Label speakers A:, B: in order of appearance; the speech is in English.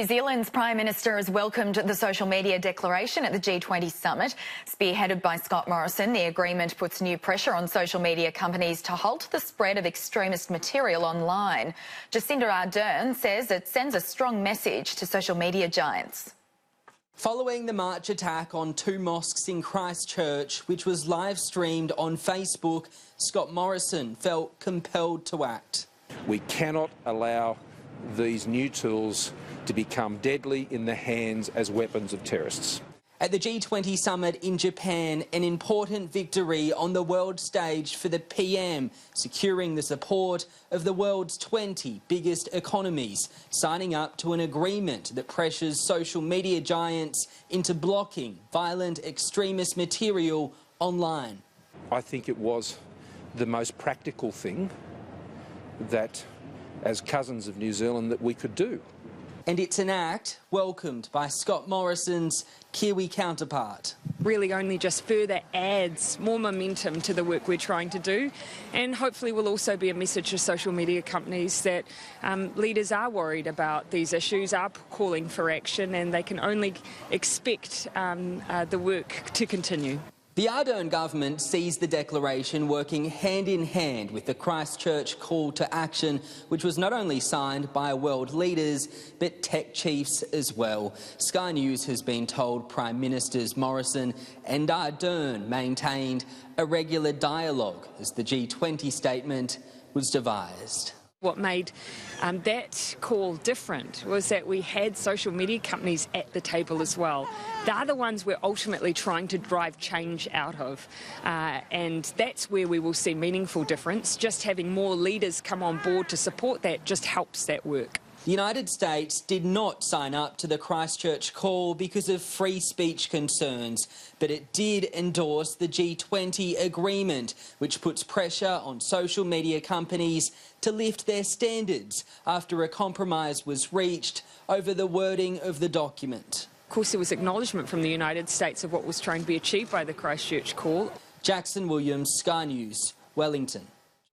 A: New Zealand's Prime Minister has welcomed the social media declaration at the G20 summit. Spearheaded by Scott Morrison, the agreement puts new pressure on social media companies to halt the spread of extremist material online. Jacinda Ardern says it sends a strong message to social media giants.
B: Following the March attack on two mosques in Christchurch, which was live-streamed on Facebook, Scott Morrison felt compelled to act.
C: We cannot allow these new tools to become deadly in the hands as weapons of terrorists.
B: At the G20 summit in Japan, an important victory on the world stage for the PM, securing the support of the world's 20 biggest economies, signing up to an agreement that pressures social media giants into blocking violent extremist material online.
C: I think it was the most practical thing that, as cousins of New Zealand, that we could do.
B: And it's an act welcomed by Scott Morrison's Kiwi counterpart.
D: Really only just further adds more momentum to the work we're trying to do, and hopefully will also be a message to social media companies that leaders are worried about these issues, are calling for action, and they can only expect the work to continue.
B: The Ardern government sees the declaration working hand in hand with the Christchurch call to action, which was not only signed by world leaders but tech chiefs as well. Sky News has been told Prime Ministers Morrison and Ardern maintained a regular dialogue as the G20 statement was devised.
D: What made that call different was that we had social media companies at the table as well. They're the ones we're ultimately trying to drive change out of, and that's where we will see meaningful difference. Just having more leaders come on board to support that just helps that work.
B: The United States did not sign up to the Christchurch call because of free speech concerns, but it did endorse the G20 agreement, which puts pressure on social media companies to lift their standards after a compromise was reached over the wording of the document.
D: Of course, there was acknowledgement from the United States of what was trying to be achieved by the Christchurch call.
B: Jackson Williams, Sky News, Wellington.